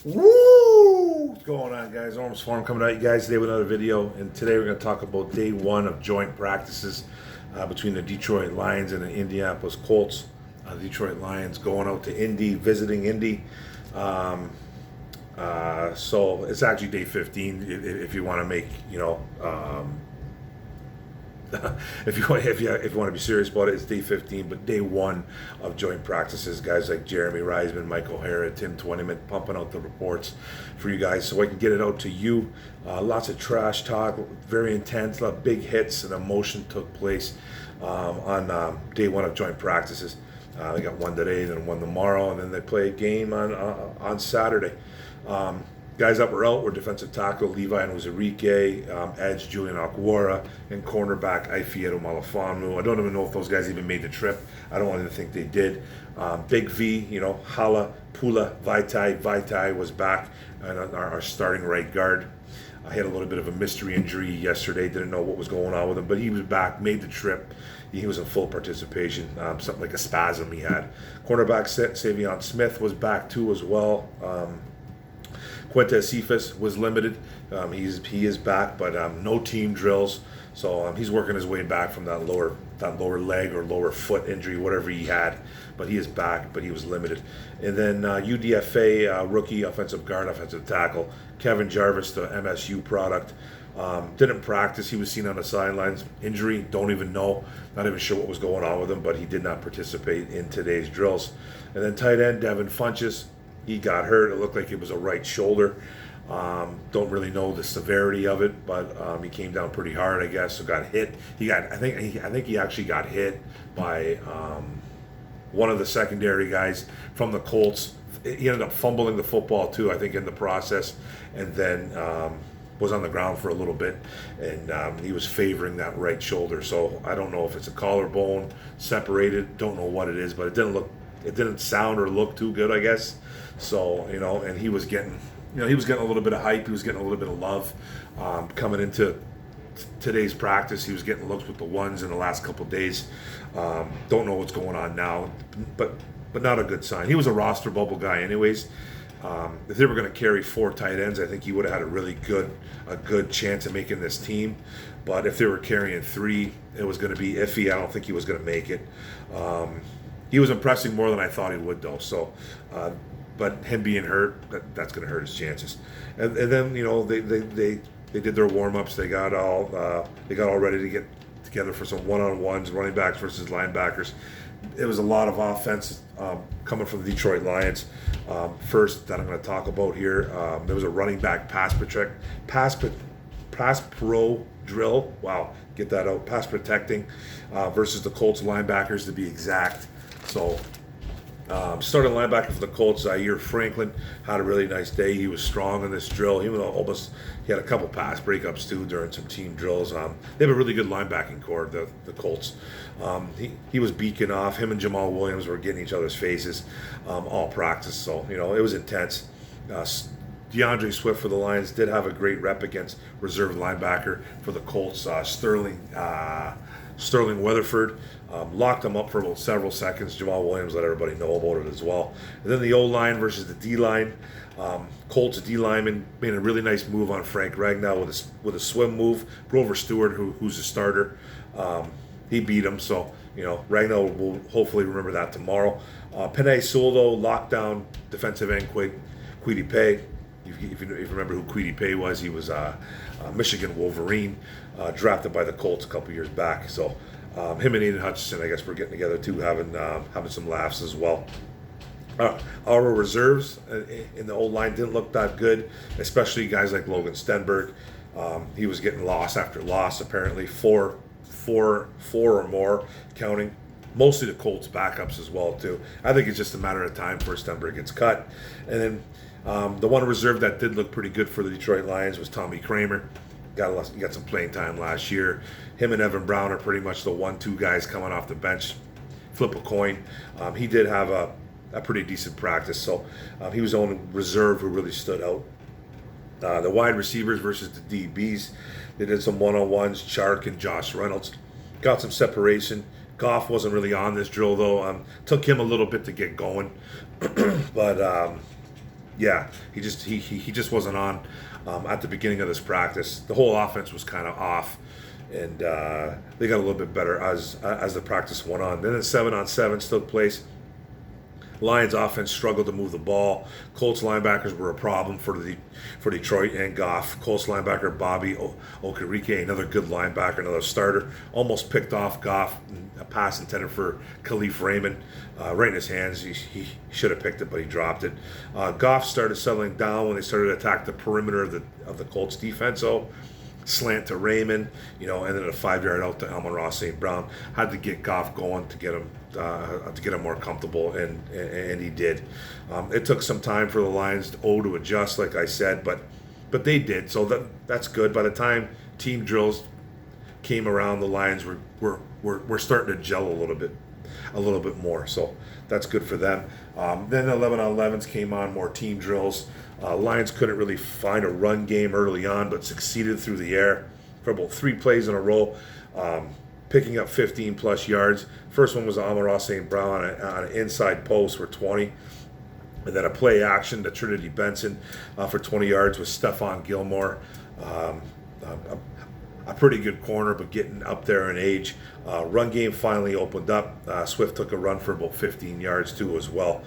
Woo! What's going on, guys? Arms Farm coming at you guys today with another video. And today we're going to talk about day one of joint practices between the Detroit Lions and the Indianapolis Colts. The Detroit Lions going out to Indy, visiting Indy. So it's actually day 15 if you want to make, if you want to be serious about it, it's day 15. But day one of joint practices, guys like Jeremy Reisman, Mike O'Hara, Tim Twentyman pumping out the reports for you guys so I can get it out to you. Lots of trash talk, very intense, a lot of big hits and emotion took place on day one of joint practices. They got one today, then one tomorrow, and then they play a game on Saturday. Guys that were out were defensive tackle Levi and Enrique, edge Julian Alcuara, and cornerback Ifeatu Malafanu. I don't even know if those guys even made the trip. I don't want to think they did. Big V, Hala, Pula, Vaitai. Vaitai was back, and our starting right guard. I had a little bit of a mystery injury yesterday. Didn't know what was going on with him, but he was back, made the trip. He was in full participation. Something like a spasm he had. Cornerback Savion Smith was back too as well. Quintez Cephas was limited. He is back, but no team drills. So he's working his way back from that lower leg or lower foot injury, whatever he had. But he is back, but he was limited. And then UDFA rookie offensive guard, offensive tackle Kevin Jarvis, the MSU product. Didn't practice. He was seen on the sidelines. Injury, don't even know. Not even sure what was going on with him, but he did not participate in today's drills. And then tight end Devin Funchess. He got hurt. It looked like it was a right shoulder. Don't really know the severity of it, but he came down pretty hard, I guess. So got hit. I think he actually got hit by one of the secondary guys from the Colts. He ended up fumbling the football too, I think, in the process, and then was on the ground for a little bit, and he was favoring that right shoulder. So I don't know if it's a collarbone separated. Don't know what it is, but it didn't sound or look too good, I guess. So, and he was getting a little bit of hype. He was getting a little bit of love coming into today's practice. He was getting looks with the ones in the last couple of days. Don't know what's going on now, but not a good sign. He was a roster bubble guy anyways. If they were going to carry 4 tight ends, I think he would have had a good chance of making this team. But if they were carrying 3, it was going to be iffy. I don't think he was going to make it. He was impressing more than I thought he would, though. So, but him being hurt, that's going to hurt his chances. And then they did their warm ups. They got all ready to get together for some one-on-ones, running backs versus linebackers. It was a lot of offense coming from the Detroit Lions. First, that I'm going to talk about here, there was a running back pass pro drill. Wow, get that out. Pass protecting versus the Colts linebackers, to be exact. So, starting linebacker for the Colts, Zaire Franklin had a really nice day. He was strong in this drill. He had a couple pass breakups too during some team drills. They have a really good linebacking core, the Colts. He was beaking off. Him and Jamal Williams were getting each other's faces all practice. So it was intense. DeAndre Swift for the Lions did have a great rep against reserve linebacker for the Colts, Sterling Weatherford. Locked him up for about several seconds. Jamal Williams let everybody know about it as well. And then the O-line versus the D-line. Colts D-lineman made a really nice move on Frank Ragnow with a swim move. Grover Stewart, who's a starter, he beat him. So, Ragnow will hopefully remember that tomorrow. Penei Sewell, lockdown defensive end Kwity Paye. If you remember who Kwity Paye was, he was a Michigan Wolverine, drafted by the Colts a couple years back. So him and Aiden Hutchinson, I guess, we're getting together too, having some laughs as well. Our reserves in the old line didn't look that good, especially guys like Logan Stenberg. He was getting loss after loss, apparently four or more counting. Mostly the Colts backups as well too. I think it's just a matter of time before Stenberg gets cut. And then the one reserve that did look pretty good for the Detroit Lions was Tommy Kramer. Got some playing time last year. Him and Evan Brown are pretty much the 1-2 guys coming off the bench. Flip a coin. He did have a pretty decent practice, so he was the only reserve who really stood out. The wide receivers versus the DBs, they did some one-on-ones. Chark and Josh Reynolds got some separation. Goff wasn't really on this drill though. Took him a little bit to get going, but Yeah, he just wasn't on at the beginning of this practice. The whole offense was kind of off, and they got a little bit better as the practice went on. Then the 7-on-7 took place. Lions offense struggled to move the ball. Colts linebackers were a problem for Detroit and Goff. Colts linebacker Bobby Okereke, another good linebacker, another starter, almost picked off Goff. A pass intended for Khalif Raymond, right in his hands. He should have picked it, but he dropped it. Goff started settling down when they started to attack the perimeter of the Colts defense. So slant to Raymond, and then a 5-yard out to Amon-Ra St. Brown. Had to get Goff going to get him more comfortable, and he did. It took some time for the Lions to adjust, like I said, but they did. So that's good. By the time team drills came around, the Lions were starting to gel a little bit more. So that's good for them. Then 11-on-11s came on, more team drills. Lions couldn't really find a run game early on, but succeeded through the air for about 3 plays in a row, picking up 15-plus yards. First one was Amon-Ra St. Brown on an inside post for 20. And then a play action to Trinity Benson for 20 yards with Stephon Gilmore. A pretty good corner, but getting up there in age. Run game finally opened up. Swift took a run for about 15 yards too as well.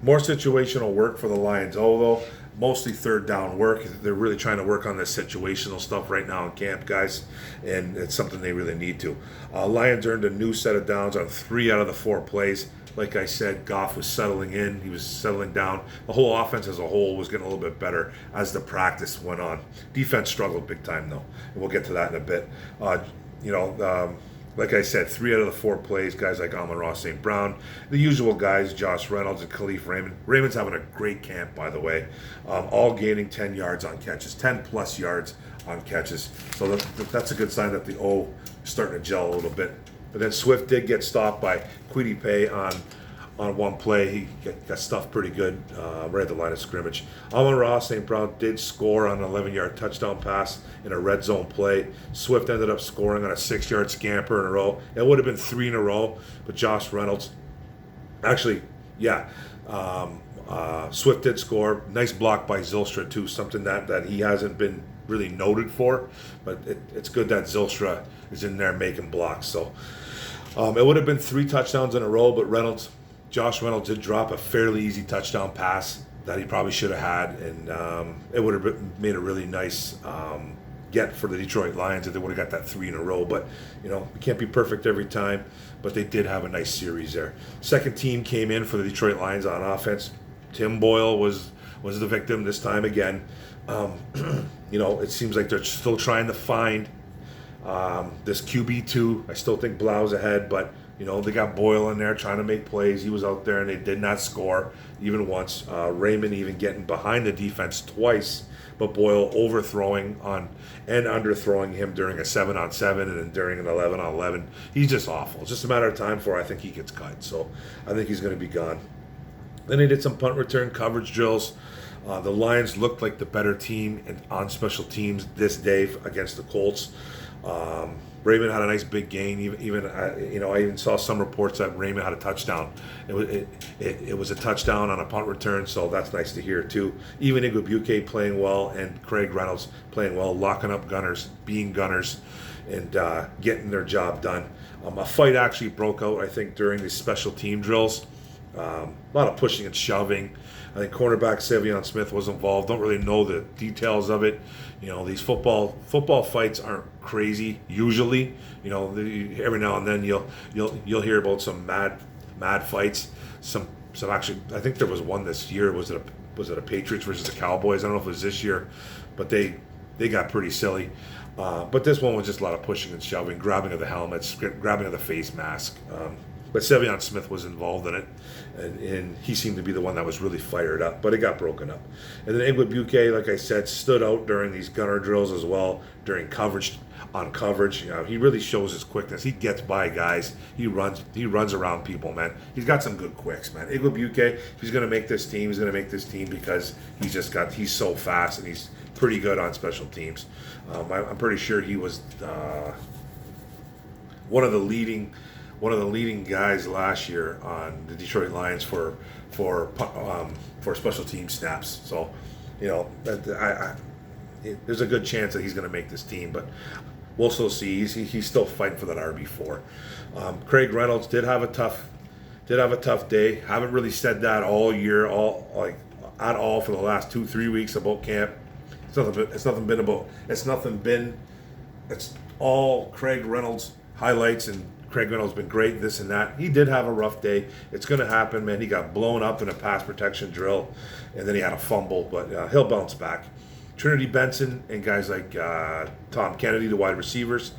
More situational work for the Lions, although mostly third down work. They're really trying to work on this situational stuff right now in camp, guys, and it's something they really need to. Lions earned a new set of downs on 3 out of the 4 plays. Like I said, Goff was settling in. He was settling down. The whole offense as a whole was getting a little bit better as the practice went on. Defense struggled big time, though, and we'll get to that in a bit. Like I said, 3 out of the 4 plays, guys like Amon-Ra St. Brown, the usual guys, Josh Reynolds and Khalif Raymond. Raymond's having a great camp, by the way, all gaining 10 yards on catches, 10-plus yards on catches. So that's a good sign that the O is starting to gel a little bit. But then Swift did get stopped by Kwity Paye on one play. He got stuffed pretty good right at the line of scrimmage. Amon-Ra St. Brown did score on an 11-yard touchdown pass in a red zone play. Swift ended up scoring on a 6-yard scamper in a row. It would have been 3 in a row, but Josh Reynolds, actually, yeah, Swift did score. Nice block by Zylstra, too, something that he hasn't been really noted for, but it's good that Zylstra is in there making blocks. So it would have been 3 touchdowns in a row, but Josh Reynolds did drop a fairly easy touchdown pass that he probably should have had, and it would have made a really nice get for the Detroit Lions if they would have got that 3 in a row. But it can't be perfect every time, but they did have a nice series there. Second team came in for the Detroit Lions on offense. Tim Boyle was the victim this time again. It seems like they're still trying to find this QB2. I still think Blau's ahead, but they got Boyle in there trying to make plays. He was out there and they did not score even once. Raymond even getting behind the defense twice, but Boyle overthrowing on and underthrowing him during a 7-on-7 and then during an 11-on-11. He's just awful. It's just a matter of time before I think he gets cut. So I think he's going to be gone. Then they did some punt return coverage drills. The Lions looked like the better team on special teams this day against the Colts. Raymond had a nice big gain. I even saw some reports that Raymond had a touchdown. It was a touchdown on a punt return, so that's nice to hear too. Even Igwebuike playing well and Craig Reynolds playing well, locking up gunners, being gunners, and getting their job done. A fight actually broke out, I think, during these special team drills. A lot of pushing and shoving. I think cornerback Savion Smith was involved. Don't really know the details of it. These football fights aren't crazy usually. Every now and then you'll hear about some mad fights. Some actually, I think there was one this year. Was it a Patriots versus the Cowboys? I don't know if it was this year, but they got pretty silly. But this one was just a lot of pushing and shoving, grabbing of the helmets, grabbing of the face mask. But Savion Smith was involved in it, and he seemed to be the one that was really fired up, but it got broken up. And then Igwebuike, like I said, stood out during these gunner drills as well, during coverage. He really shows his quickness. He gets by guys. He runs around people, man. He's got some good quicks, man. Igwebuike, if he's going to make this team, he's going to make this team because he's so fast and he's pretty good on special teams. I'm pretty sure he was one of the leading one of the leading guys last year on the Detroit Lions for special team snaps. So, there's a good chance that he's going to make this team, but we'll still see. He's still fighting for that RB4. Craig Reynolds did have a tough day. Haven't really said that all year, at all for the last 2-3 weeks about camp. It's all Craig Reynolds highlights, and Craig Reynolds been great, this and that. He did have a rough day. It's going to happen, man. He got blown up in a pass protection drill, and then he had a fumble, but he'll bounce back. Trinity Benson and guys like Tom Kennedy, the wide receivers,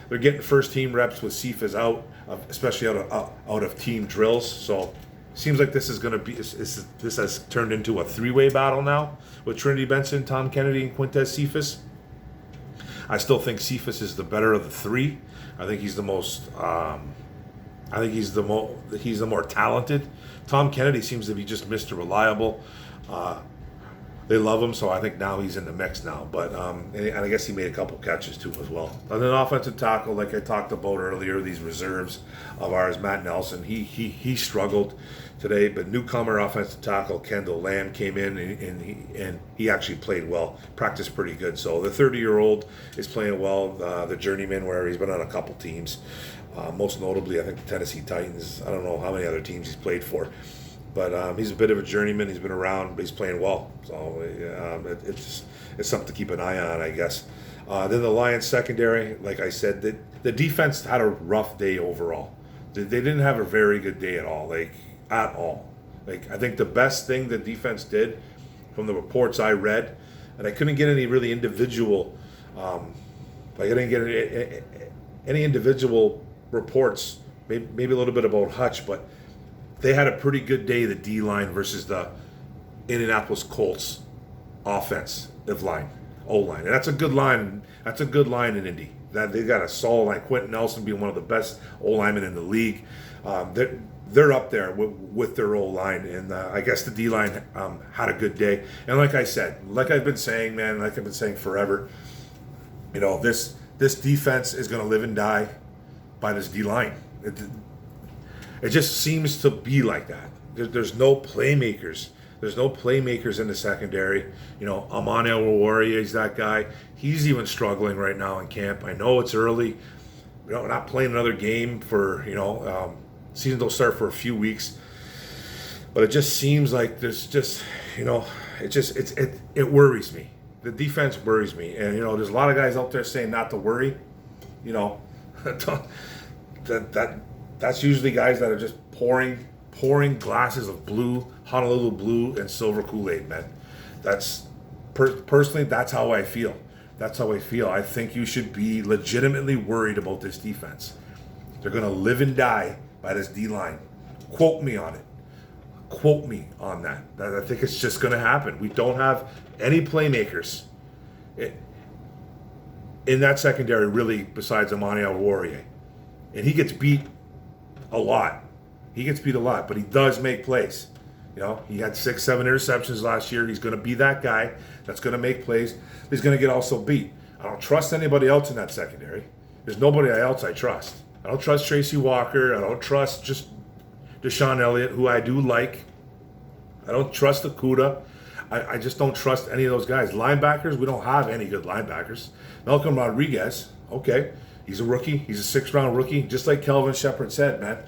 they're getting first team reps with Cephas out, especially out of team drills. So seems like this is going to be this has turned into a three-way battle now with Trinity Benson, Tom Kennedy, and Quintez Cephas. I still think Cephas is the better of the three. I think he's the most. He's the more talented. Tom Kennedy seems to be just Mr. Reliable. They love him, so I think now he's in the mix now. But and I guess he made a couple catches too as well. And then offensive tackle, like I talked about earlier, these reserves of ours, Matt Nelson, he struggled today. But newcomer offensive tackle Kendall Lamb came in and he actually played well, practiced pretty good. So the 30-year-old is playing well. The journeyman, where he's been on a couple teams, most notably I think the Tennessee Titans. I don't know how many other teams he's played for. But he's a bit of a journeyman. He's been around, but he's playing well. So it's something to keep an eye on, I guess. Then the Lions secondary, like I said, the defense had a rough day overall. They didn't have a very good day at all. I think the best thing the defense did, from the reports I read, and I couldn't get any really individual, I didn't get any individual reports. Maybe a little bit about Hutch, but they had a pretty good day, the D-line versus the Indianapolis Colts offensive line, O-line. And that's a good line. That's a good line in Indy. They got a solid line. Quentin Nelson being one of the best O-linemen in the league. They're up there with their O-line. And I guess the D-line had a good day. And like I said, like I've been saying, man, like I've been saying forever, this defense is going to live and die by this D-line. It just seems to be like that. There's no playmakers. There's no playmakers in the secondary. Amani Oruwariye is that guy. He's even struggling right now in camp. I know it's early. We're not playing another game for, season will start for a few weeks. But it just seems like there's just, it worries me. The defense worries me. And, there's a lot of guys out there saying not to worry. That's usually guys that are just pouring glasses of blue, Honolulu blue, and silver Kool-Aid, man. That's personally, that's how I feel. That's how I feel. I think you should be legitimately worried about this defense. They're going to live and die by this D-line. Quote me on it. Quote me on that. I think it's just going to happen. We don't have any playmakers in that secondary, really, besides Amani Oruwariye. And he gets beat a lot. But he does make plays. He had 6-7 interceptions last year. He's going to be that guy that's going to make plays. He's going to get also beat. I don't trust anybody else in that secondary. There's nobody else I trust. I don't trust Tracy Walker. I don't trust just Deshaun Elliott, who I do like. I don't trust Okuda. I just don't trust any of those guys. Linebackers, we don't have any good linebackers. Malcolm Rodriguez, okay. He's a rookie. He's a 6th-round rookie. Just like Kelvin Shepard said, man,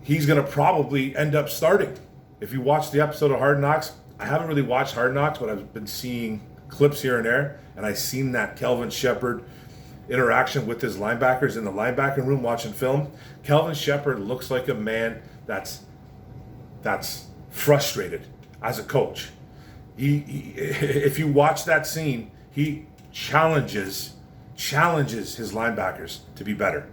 he's going to probably end up starting. If you watch the episode of Hard Knocks, I haven't really watched Hard Knocks, but I've been seeing clips here and there, and I've seen that Kelvin Shepard interaction with his linebackers in the linebacking room watching film. Kelvin Shepard looks like a man that's frustrated as a coach. If you watch that scene, he challenges his linebackers to be better.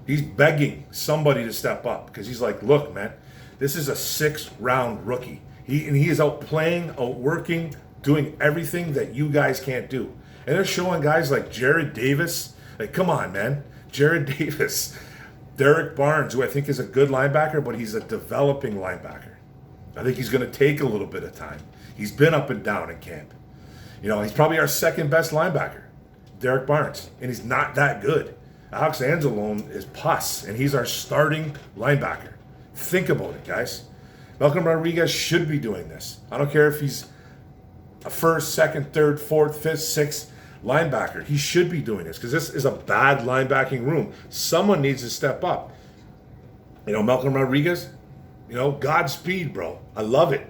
He's begging somebody to step up because he's like, look, man, this is a 6th-round rookie. He is out playing, out working, doing everything that you guys can't do. And they're showing guys like Jared Davis. Like, come on, man. Jared Davis. Derek Barnes, who I think is a good linebacker, but he's a developing linebacker. I think he's going to take a little bit of time. He's been up and down in camp. He's probably our 2nd-best linebacker, Derek Barnes, and he's not that good. Alex Anzalone is pus, and he's our starting linebacker. Think about it, guys. Malcolm Rodriguez should be doing this. I don't care if he's a first, second, third, fourth, fifth, sixth linebacker. He should be doing this because this is a bad linebacking room. Someone needs to step up. Malcolm Rodriguez, Godspeed, bro. I love it.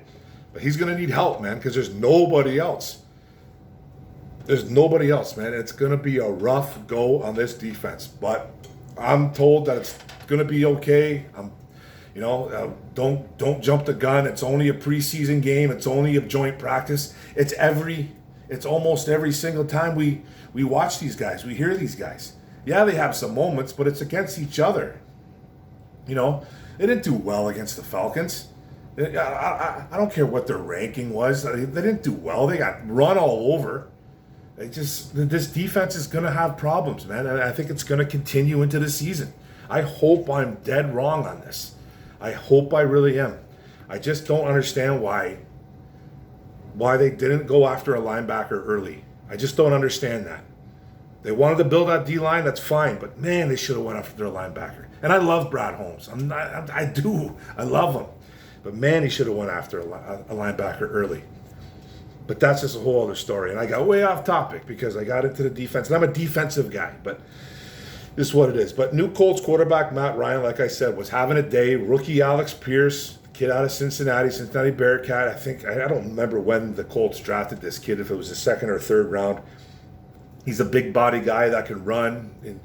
But he's going to need help, man, because there's nobody else. There's nobody else, man. It's going to be a rough go on this defense. But I'm told that it's going to be okay. Don't jump the gun. It's only a preseason game. It's only a joint practice. It's almost every single time we watch these guys. We hear these guys. Yeah, they have some moments, but it's against each other. They didn't do well against the Falcons. I don't care what their ranking was. They didn't do well. They got run all over. This defense is going to have problems, man. And I think it's going to continue into the season. I hope I'm dead wrong on this. I hope I really am. I just don't understand why they didn't go after a linebacker early. I just don't understand that. They wanted to build that D-line, that's fine. But, man, they should have went after their linebacker. And I love Brad Holmes. I do. I love him. But, man, he should have went after a linebacker early. But that's just a whole other story. And I got way off topic because I got into the defense. And I'm a defensive guy, but this is what it is. But new Colts quarterback Matt Ryan, like I said, was having a day. Rookie Alex Pierce, kid out of Cincinnati Bearcat. I don't remember when the Colts drafted this kid, if it was the second or third round. He's a big body guy that can run in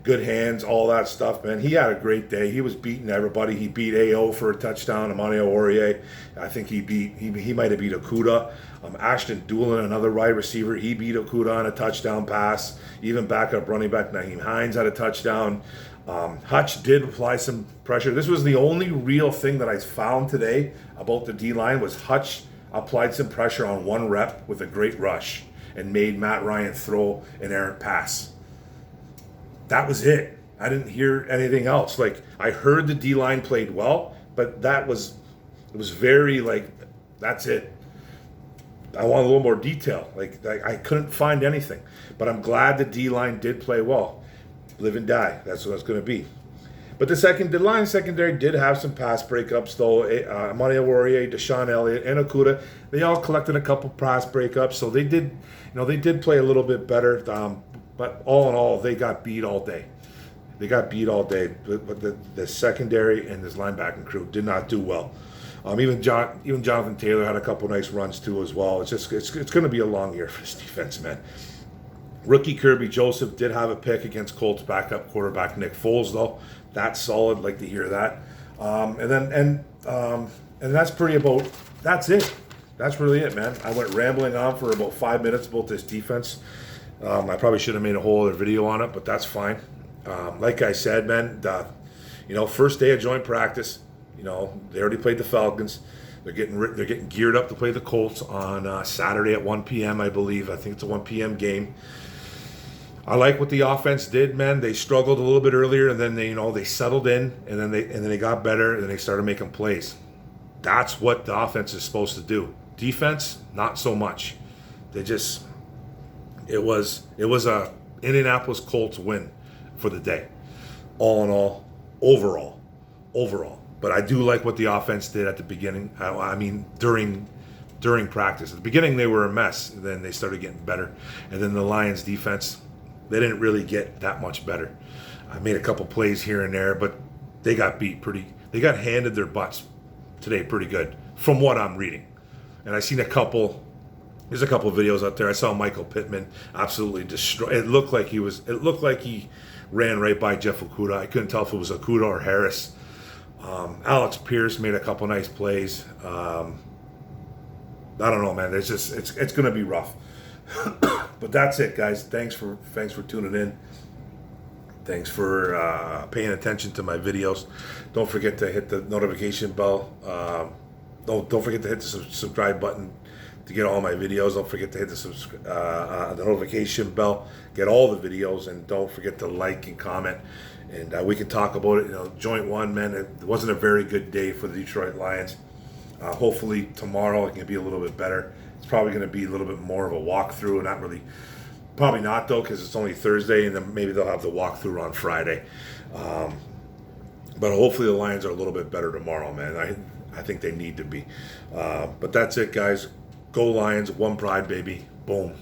good hands, all that stuff, man. He had a great day. He was beating everybody. He beat AO for a touchdown. Amani Oruwariye, I think he might have beat Okudah. Ashton Doolin, another wide receiver, he beat Okudah on a touchdown pass. Even backup running back Naheem Hines had a touchdown. Hutch did apply some pressure. This was the only real thing that I found today about the D-line was Hutch applied some pressure on one rep with a great rush and made Matt Ryan throw an errant pass. That was it. I didn't hear anything else. I heard the D-line played well, but it was very that's it. I want a little more detail. I couldn't find anything. But I'm glad the D-line did play well. Live and die. That's what it's going to be. But the line secondary did have some pass breakups, though. Amani Oruwariye, Deshaun Elliott, and Okudah, they all collected a couple pass breakups. So they did play a little bit better. But all in all, they got beat all day. But the secondary and this linebacking crew did not do well. Even Jonathan Taylor had a couple nice runs too as well. It's going to be a long year for this defense, man. Rookie Kirby Joseph did have a pick against Colts backup quarterback Nick Foles, though. That's solid. Like to hear that. And that's that's it. That's really it, man. I went rambling on for about 5 minutes about this defense. I probably should have made a whole other video on it, but that's fine. Like I said, man, first day of joint practice. They already played the Falcons. They're getting geared up to play the Colts on Saturday at 1 p.m. I believe. I think it's a 1 p.m. game. I like what the offense did, man. They struggled a little bit earlier, and then they settled in, and then they got better, and then they started making plays. That's what the offense is supposed to do. Defense, not so much. It was a Indianapolis Colts win for the day. All in all, overall. But I do like what the offense did at the beginning. During practice. At the beginning, they were a mess. And then they started getting better. And then the Lions defense, they didn't really get that much better. I made a couple plays here and there, but they got beat they got handed their butts today pretty good, from what I'm reading. And I seen there's a couple of videos out there. I saw Michael Pittman absolutely destroy. It looked like he ran right by Jeff Okudah. I couldn't tell if it was Okudah or Harris. Alex Pierce made a couple nice plays. I don't know, man. It's going to be rough. But that's it, guys. Thanks for tuning in. Thanks for paying attention to my videos. Don't forget to hit the notification bell. Don't forget to hit the subscribe button to get all my videos. Don't forget to hit the notification bell. Get all the videos, and don't forget to like and comment. And we can talk about it. Joint one, man. It wasn't a very good day for the Detroit Lions. Hopefully tomorrow it can be a little bit better. It's probably going to be a little bit more of a walkthrough, and not really Probably not though, because it's only Thursday, and then maybe they'll have the walkthrough on Friday. But hopefully the Lions are a little bit better tomorrow, man. I think they need to be. But that's it, guys. Go Lions. One pride, baby. Boom.